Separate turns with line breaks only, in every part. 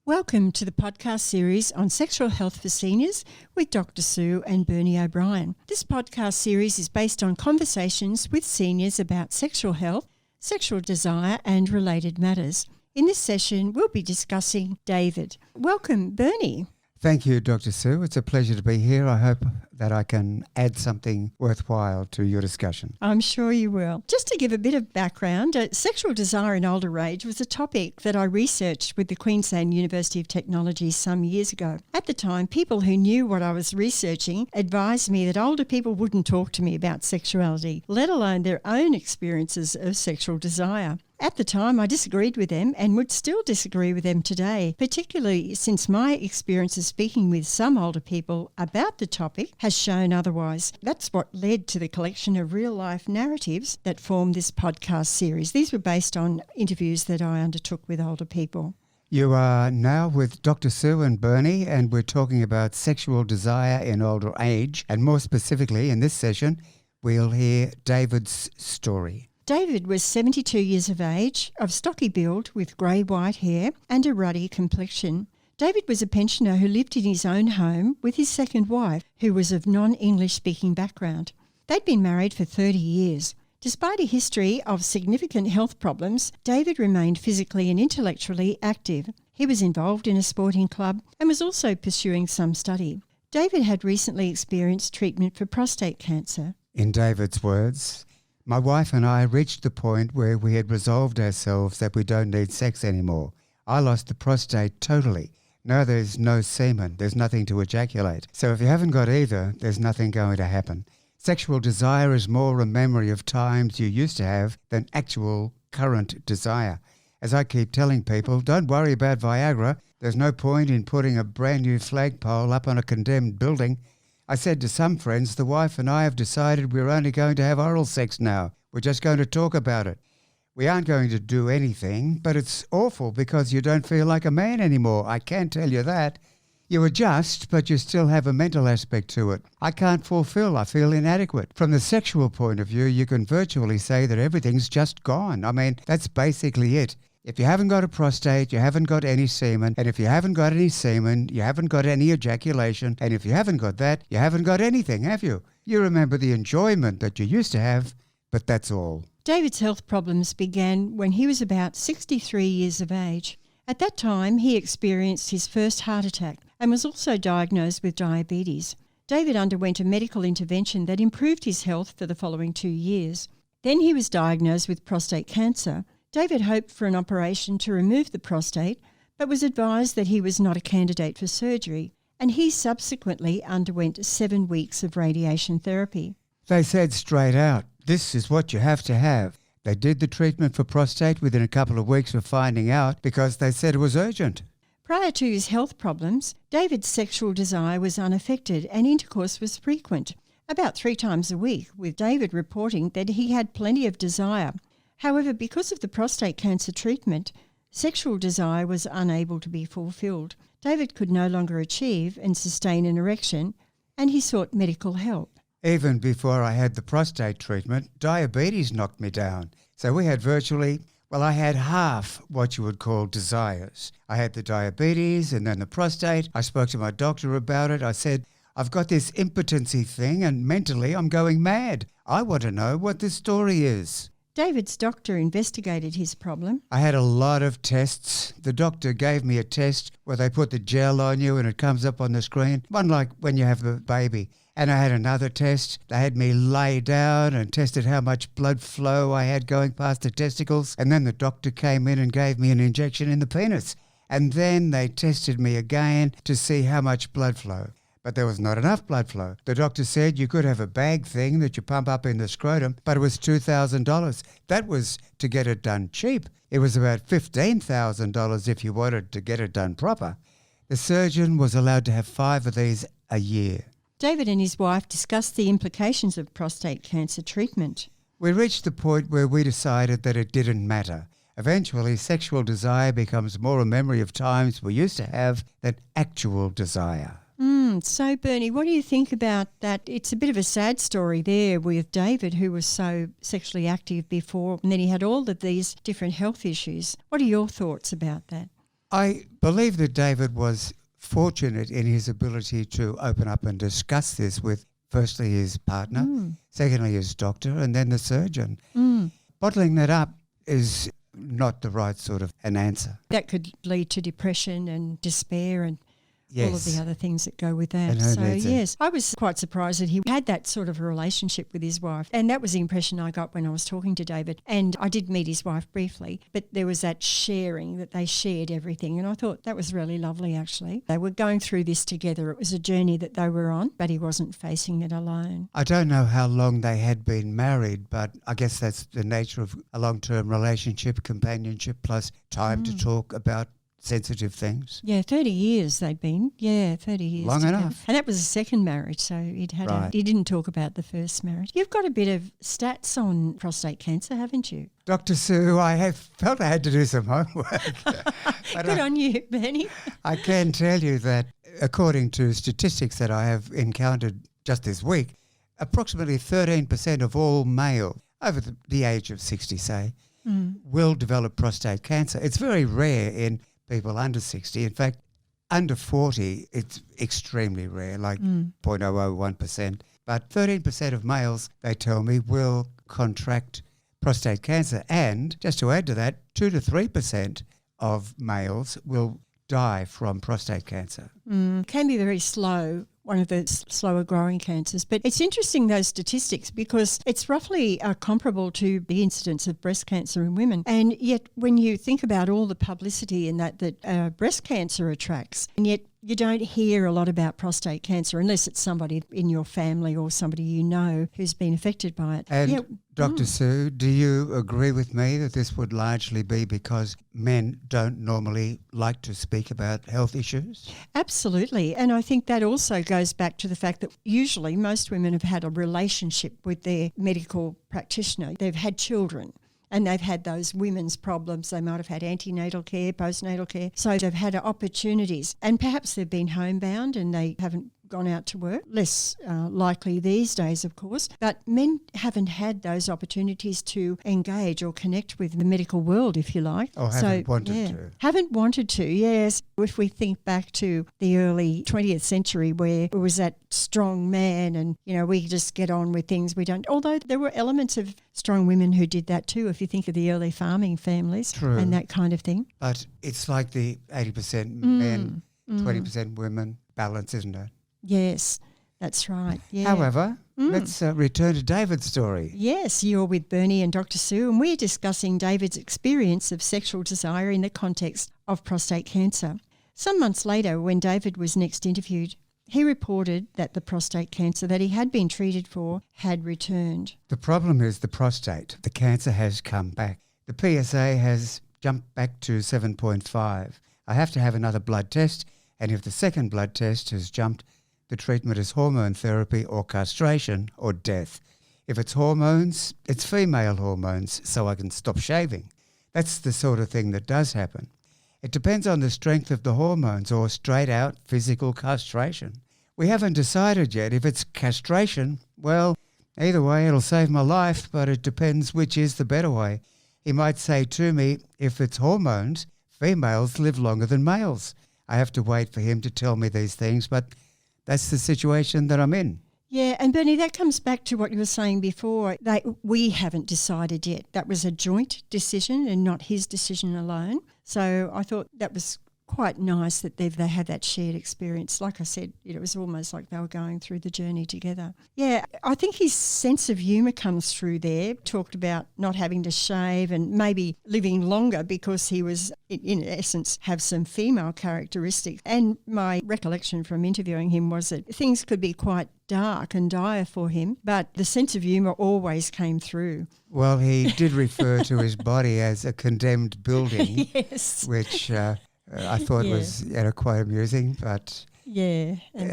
Welcome to the podcast series on sexual health for seniors with Dr Sue and Bernie O'Brien. This podcast series is based on conversations with seniors about sexual health, sexual desire and related matters. In this session, we'll be discussing David. Welcome, Bernie.
Thank you, Dr. Sue. It's a pleasure to be here. I hope that I can add something worthwhile to your discussion.
I'm sure you will. Just to give a bit of background, sexual desire in older age was a topic that I researched with the Queensland University of Technology some years ago. At the time, people who knew what I was researching advised me that older people wouldn't talk to me about sexuality, let alone their own experiences of sexual desire. At the time, I disagreed with them and would still disagree with them today, particularly since my experience of speaking with some older people about the topic has shown otherwise. That's what led to the collection of real-life narratives that form this podcast series. These were based on interviews that I undertook with older people.
You are now with Dr. Sue and Bernie, and we're talking about sexual desire in older age. And more specifically, in this session, we'll hear David's story.
David was 72 years of age, of stocky build with grey-white hair and a ruddy complexion. David was a pensioner who lived in his own home with his second wife, who was of non-English speaking background. They'd been married for 30 years. Despite a history of significant health problems, David remained physically and intellectually active. He was involved in a sporting club and was also pursuing some study. David had recently experienced treatment for prostate cancer.
In David's words, "My wife and I reached the point where we had resolved ourselves that we don't need sex anymore. I lost the prostate totally. Now there's no semen, there's nothing to ejaculate. So if you haven't got either, there's nothing going to happen. Sexual desire is more a memory of times you used to have than actual current desire. As I keep telling people, don't worry about Viagra. There's no point in putting a brand new flagpole up on a condemned building. I said to some friends, the wife and I have decided we're only going to have oral sex now. We're just going to talk about it. We aren't going to do anything, but it's awful because you don't feel like a man anymore. I can tell you that. You adjust, but you still have a mental aspect to it. I can't fulfill. I feel inadequate. From the sexual point of view, you can virtually say that everything's just gone. I mean, that's basically it. If you haven't got a prostate, you haven't got any semen. And if you haven't got any semen, you haven't got any ejaculation. And if you haven't got that, you haven't got anything, have you? You remember the enjoyment that you used to have, but that's all."
David's health problems began when he was about 63 years of age. At that time, he experienced his first heart attack and was also diagnosed with diabetes. David underwent a medical intervention that improved his health for the following 2 years. Then he was diagnosed with prostate cancer. David hoped for an operation to remove the prostate, but was advised that he was not a candidate for surgery, and he subsequently underwent 7 weeks of radiation therapy.
They said straight out, this is what you have to have. They did the treatment for prostate within a couple of weeks of finding out because they said it was urgent.
Prior to his health problems, David's sexual desire was unaffected and intercourse was frequent, about 3 times a week, with David reporting that he had plenty of desire. However, because of the prostate cancer treatment, sexual desire was unable to be fulfilled. David could no longer achieve and sustain an erection, and he sought medical help.
Even before I had the prostate treatment, diabetes knocked me down. So we had I had half what you would call desires. I had the diabetes and then the prostate. I spoke to my doctor about it. I said, I've got this impotency thing and mentally I'm going mad. I want to know what this story is.
David's doctor investigated his problem.
I had a lot of tests. The doctor gave me a test where they put the gel on you and it comes up on the screen, one like when you have a baby. And I had another test. They had me lay down and tested how much blood flow I had going past the testicles. And then the doctor came in and gave me an injection in the penis. And then they tested me again to see how much blood flow. But there was not enough blood flow. The doctor said you could have a bag thing that you pump up in the scrotum, but it was $2,000. That was to get it done cheap. It was about $15,000 if you wanted to get it done proper. The surgeon was allowed to have 5 of these a year.
David and his wife discussed the implications of prostate cancer treatment.
We reached the point where we decided that it didn't matter. Eventually, sexual desire becomes more a memory of times we used to have than actual desire.
So, Bernie, what do you think about that? It's a bit of a sad story there with David, who was so sexually active before, and then he had all of these different health issues. What are your thoughts about that?
I believe that David was fortunate in his ability to open up and discuss this with firstly his partner, secondly his doctor, and then the surgeon. Bottling that up is not the right sort of an answer.
That could lead to depression and despair and
Yes.
all of the other things that go with that.
And who
So,
needs it?
yes, I was quite surprised that he had that sort of a relationship with his wife. And that was the impression I got when I was talking to David. And I did meet his wife briefly, but there was that sharing, that they shared everything. And I thought that was really lovely, actually. They were going through this together. It was a journey that they were on, but he wasn't facing it alone.
I don't know how long they had been married, but I guess that's the nature of a long-term relationship, companionship, plus time to talk about sensitive things.
Yeah, 30 years they'd been. Yeah, 30 years.
Long
together.
enough.
And that was a second marriage, so he didn't talk about the first marriage. You've got a bit of stats on prostate cancer, haven't you?
Dr. Sue, I have felt I had to do some homework.
Good on you, Bernie.
I can tell you that according to statistics that I have encountered just this week, approximately 13% of all males over the age of 60, say, will develop prostate cancer. It's very rare in people under 60. In fact, under 40, it's extremely rare, like 0.001%. But 13% of males, they tell me, will contract prostate cancer. And just to add to that, 2 to 3% of males will die from prostate cancer.
Can be very slow, one of the slower growing cancers. But it's interesting, those statistics, because it's roughly comparable to the incidence of breast cancer in women. And yet when you think about all the publicity in that breast cancer attracts, and yet you don't hear a lot about prostate cancer unless it's somebody in your family or somebody you know who's been affected by it.
And Dr. Sue, do you agree with me that this would largely be because men don't normally like to speak about health issues?
Absolutely. And I think that also goes back to the fact that usually most women have had a relationship with their medical practitioner. They've had children. And they've had those women's problems. They might have had antenatal care, postnatal care. So they've had opportunities. And perhaps they've been homebound and they haven't gone out to work. Less likely these days, of course. But men haven't had those opportunities to engage or connect with the medical world, if you like.
Or haven't wanted to.
Haven't wanted to, yes. If we think back to the early 20th century where it was that strong man and, we just get on with things we don't. Although there were elements of strong women who did that too, if you think of the early farming families.
True.
And that kind of thing.
But it's like the 80% men, 20% women balance, isn't it?
Yes, that's right. Yeah.
However, let's return to David's story.
Yes, you're with Bernie and Dr. Sue, and we're discussing David's experience of sexual desire in the context of prostate cancer. Some months later, when David was next interviewed, he reported that the prostate cancer that he had been treated for had returned.
The problem is the prostate. The cancer has come back. The PSA has jumped back to 7.5. I have to have another blood test, and if the second blood test has jumped, the treatment is hormone therapy or castration or death. If it's hormones, it's female hormones, so I can stop shaving. That's the sort of thing that does happen. It depends on the strength of the hormones or straight out physical castration. We haven't decided yet. If it's castration, well, either way it'll save my life, but it depends which is the better way. He might say to me, if it's hormones, females live longer than males. I have to wait for him to tell me these things, but that's the situation that I'm in.
Yeah, and Bernie, that comes back to what you were saying before. We haven't decided yet. That was a joint decision and not his decision alone. So I thought that was quite nice that they had that shared experience. Like I said, it was almost like they were going through the journey together. Yeah, I think his sense of humour comes through there. Talked about not having to shave and maybe living longer because he was, in essence, have some female characteristics. And my recollection from interviewing him was that things could be quite dark and dire for him, but the sense of humour always came through.
Well, he did refer to his body as a condemned building,
yes.
which I thought was quite amusing, but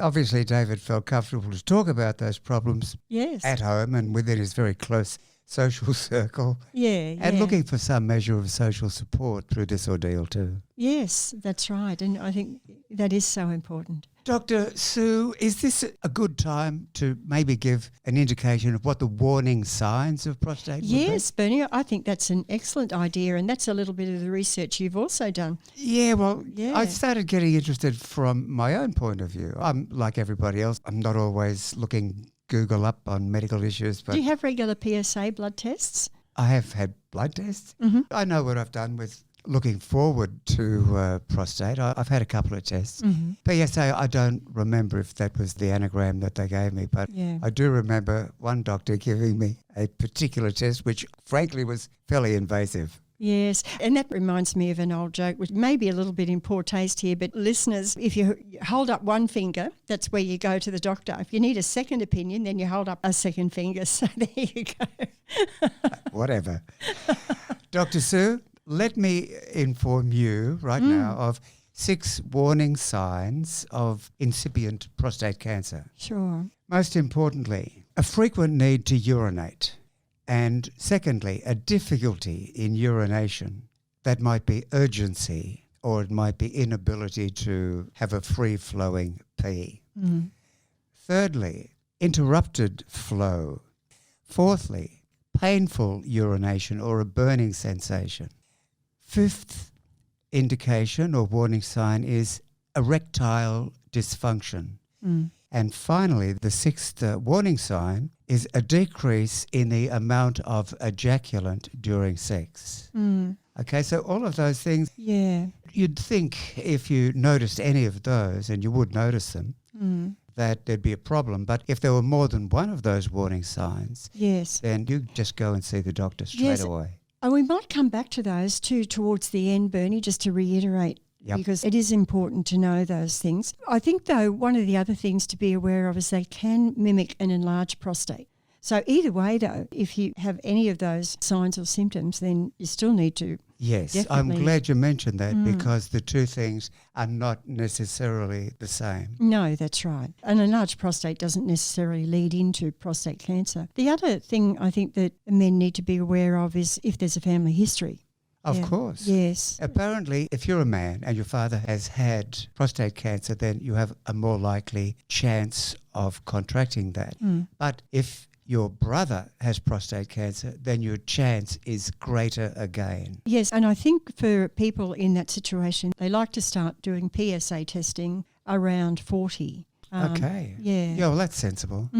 obviously David felt comfortable to talk about those problems at home and within his very close social circle. And looking for some measure of social support through this ordeal too.
Yes, that's right. And I think that is so important.
Dr. Sue, is this a good time to maybe give an indication of what the warning signs of prostate would be?
Yes, Bernie, I think that's an excellent idea, and that's a little bit of the research you've also done.
Yeah, well,
Yeah.
I started getting interested from my own point of view. I'm like everybody else. I'm not always looking Google up on medical issues, but
Do you have regular PSA blood tests?
I have had blood tests.
Mm-hmm.
I know what I've done with looking forward to prostate. I've had a couple of tests.
Mm-hmm.
PSA, I don't remember if that was the anagram that they gave me, but
Yeah.
I do remember one doctor giving me a particular test which frankly was fairly invasive.
Yes, and that reminds me of an old joke, which may be a little bit in poor taste here, but listeners, if you hold up one finger, that's where you go to the doctor. If you need a second opinion, then you hold up a second finger. So there you go.
Whatever. Dr. Sue, let me inform you right now of 6 warning signs of incipient prostate cancer.
Sure.
Most importantly, a frequent need to urinate. And secondly, a difficulty in urination. That might be urgency, or it might be inability to have a free-flowing pee.
Mm.
Thirdly, interrupted flow. Fourthly, painful urination or a burning sensation. Fifth indication or warning sign is erectile dysfunction.
Mm.
And finally, the 6th warning sign is a decrease in the amount of ejaculant during sex.
Mm.
Okay, so all of those things,
Yeah.
you'd think if you noticed any of those, and you would notice them, that there'd be a problem. But if there were more than one of those warning signs,
Yes.
then you just go and see the doctor straight
Yes.
away.
And we might come back to those too towards the end, Bernie, just to reiterate.
Yep.
Because it is important to know those things. I think, though, one of the other things to be aware of is they can mimic an enlarged prostate. So either way, though, if you have any of those signs or symptoms, then you still need to.
Yes,
Definitely.
I'm glad you mentioned that because the two things are not necessarily the same.
No, that's right. An enlarged prostate doesn't necessarily lead into prostate cancer. The other thing I think that men need to be aware of is if there's a family history.
Of
Yeah.
course.
Yes.
Apparently, if you're a man and your father has had prostate cancer, then you have a more likely chance of contracting that. But if your brother has prostate cancer, then your chance is greater again.
Yes, and I think for people in that situation, they like to start doing PSA testing around 40.
Okay.
Yeah.
Yeah, well, that's sensible.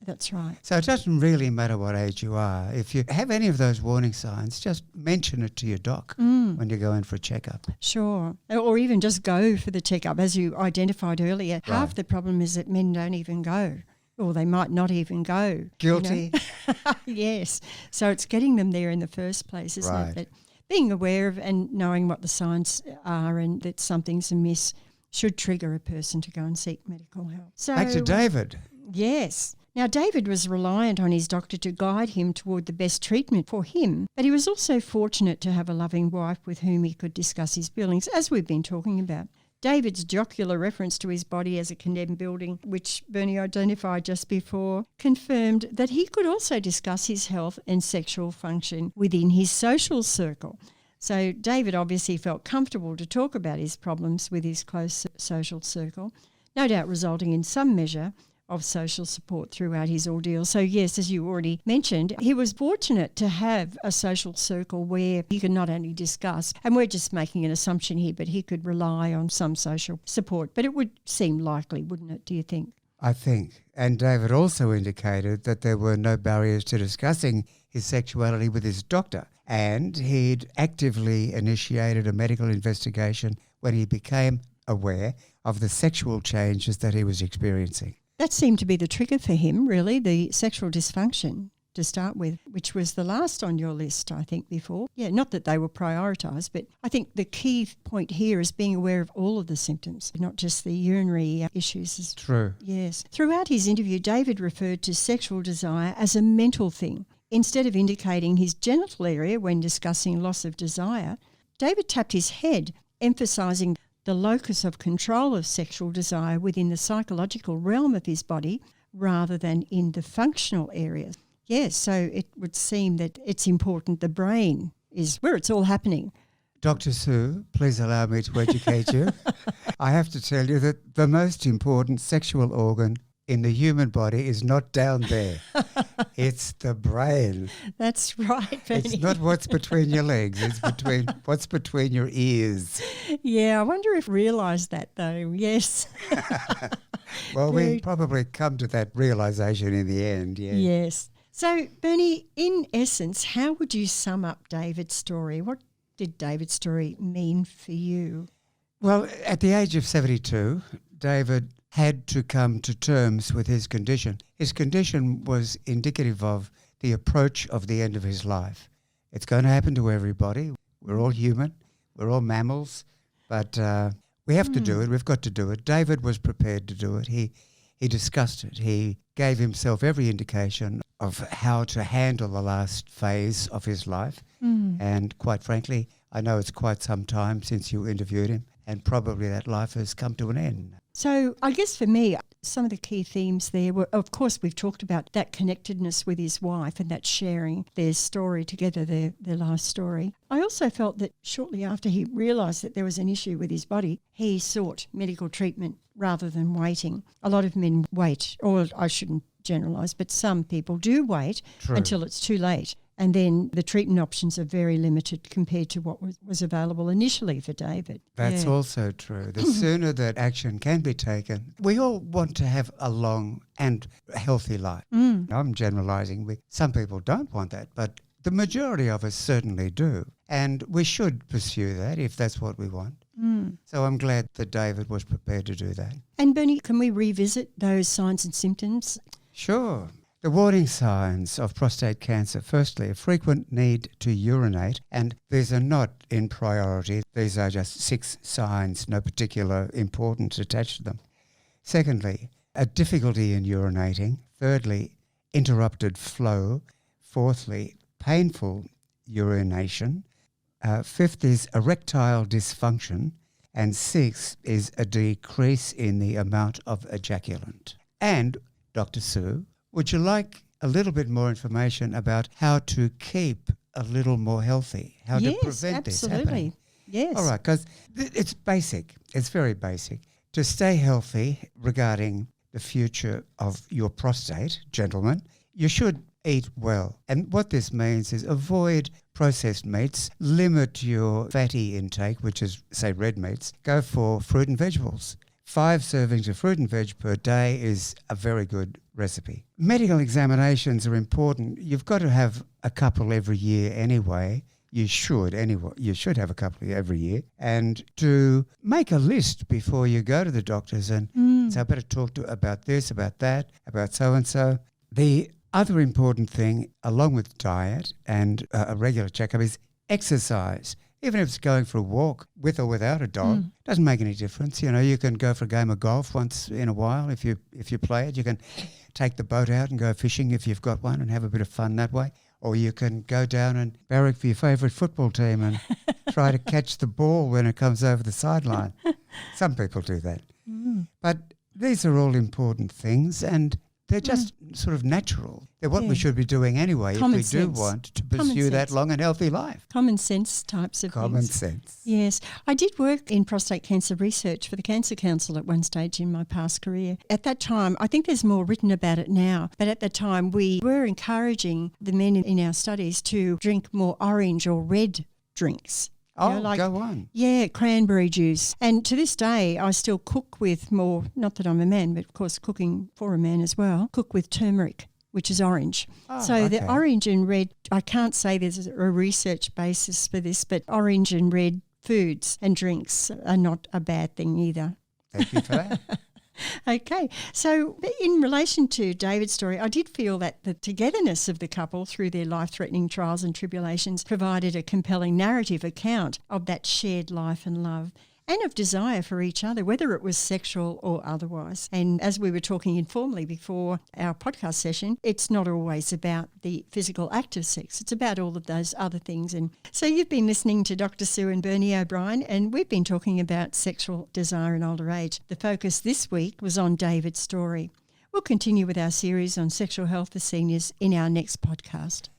That's right.
So it doesn't really matter what age you are. If you have any of those warning signs, just mention it to your doc when you go in for a checkup.
Sure. Or even just go for the checkup. As you identified earlier,
Right.
half the problem is that men don't even go, or they might not even go.
Guilty.
You know? Yes. So it's getting them there in the first place, isn't
Right.
it? But being aware of and knowing what the signs are and that something's amiss should trigger a person to go and seek medical help. So
Back to David.
Yes. Now, David was reliant on his doctor to guide him toward the best treatment for him, but he was also fortunate to have a loving wife with whom he could discuss his feelings, as we've been talking about. David's jocular reference to his body as a condemned building, which Bernie identified just before, confirmed that he could also discuss his health and sexual function within his social circle. So David obviously felt comfortable to talk about his problems with his close social circle, no doubt resulting in some measure of social support throughout his ordeal. So yes, as you already mentioned, he was fortunate to have a social circle where he could not only discuss, and we're just making an assumption here, but he could rely on some social support. But it would seem likely, wouldn't it, do you think?
I think. And David also indicated that there were no barriers to discussing his sexuality with his doctor. And he'd actively initiated a medical investigation when he became aware of the sexual changes that he was experiencing.
That seemed to be the trigger for him, really, the sexual dysfunction to start with, which was the last on your list, I think, before. Yeah, not that they were prioritised, but I think the key point here is being aware of all of the symptoms, not just the urinary issues.
True.
Yes. Throughout his interview, David referred to sexual desire as a mental thing. Instead of indicating his genital area when discussing loss of desire, David tapped his head, emphasising the locus of control of sexual desire within the psychological realm of his body rather than in the functional areas. Yes, so it would seem that it's important the brain is where it's all happening.
Dr. Sue, please allow me to educate you. I have to tell you that the most important sexual organ in the human body is not down there. It's the brain.
That's right, Bernie.
It's not what's between your legs. It's what's between your ears.
Yeah, I wonder if realised that though. Yes.
Well, we probably come to that realisation in the end. Yeah.
Yes. So, Bernie, in essence, how would you sum up David's story? What did David's story mean for you?
Well, at the age of 72, David had to come to terms with his condition. His condition was indicative of the approach of the end of his life. It's going to happen to everybody. We're all human. We're all mammals. But we have to do it. We've got to do it. David was prepared to do it. He discussed it. He gave himself every indication of how to handle the last phase of his life. And quite frankly, I know it's quite some time since you interviewed him, and probably that life has come to an end.
So I guess for me, some of the key themes there were, of course, we've talked about that connectedness with his wife and that sharing their story together, their life story. I also felt that shortly after he realised that there was an issue with his body, he sought medical treatment rather than waiting. A lot of men wait, or I shouldn't generalise, but some people do wait until it's too late. And then the treatment options are very limited compared to what was available initially for David.
That's also true. The sooner that action can be taken, we all want to have a long and healthy life. I'm generalising. Some people don't want that, but the majority of us certainly do. And we should pursue that if that's what we want. So I'm glad that David was prepared to do that.
And Bernie, can we revisit those signs and symptoms?
Sure. The warning signs of prostate cancer, firstly, a frequent need to urinate, and these are not in priority. These are just 6 signs, no particular importance attached to them. Secondly, a difficulty in urinating. Thirdly, interrupted flow. Fourthly, painful urination. Fifth is erectile dysfunction. And sixth is a decrease in the amount of ejaculant. And, Dr. Sue, would you like a little bit more information about how to keep a little more healthy, how to prevent this happening?
Yes.
All right, because it's basic. It's very basic. To stay healthy regarding the future of your prostate, gentlemen, you should eat well. And what this means is avoid processed meats, limit your fatty intake, which is, say, red meats. Go for fruit and vegetables. 5 servings of fruit and veg per day is a very good recipe. Medical examinations are important. You've got to have a couple every year anyway. You should have a couple every year. And to make a list before you go to the doctors and say, I better talk about this, about that, about so-and-so. The other important thing, along with diet and a regular checkup, is exercise. Even if it's going for a walk with or without a dog, doesn't make any difference. You know, you can go for a game of golf once in a while if you play it. You can take the boat out and go fishing if you've got one and have a bit of fun that way. Or you can go down and barrack for your favourite football team and try to catch the ball when it comes over the sideline. Some people do that. But these are all important things, and they're just sort of natural. They're what we should be doing anyway if we do want to pursue that long and healthy life.
Common sense types of things.
Common sense.
Yes. I did work in prostate cancer research for the Cancer Council at one stage in my past career. At that time, I think there's more written about it now, but at the time we were encouraging the men in our studies to drink more orange or red drinks.
Go on.
Yeah, cranberry juice. And to this day, I still cook with more, not that I'm a man, but of course cooking for a man as well, cook with turmeric, which is orange. The orange and red, I can't say there's a research basis for this, but orange and red foods and drinks are not a bad thing either.
Thank you for that.
Okay. So in relation to David's story, I did feel that the togetherness of the couple through their life-threatening trials and tribulations provided a compelling narrative account of that shared life and love and of desire for each other, whether it was sexual or otherwise. And as we were talking informally before our podcast session, it's not always about the physical act of sex. It's about all of those other things. And so you've been listening to Dr. Sue and Bernie O'Brien, and we've been talking about sexual desire in older age. The focus this week was on David's story. We'll continue with our series on sexual health for seniors in our next podcast.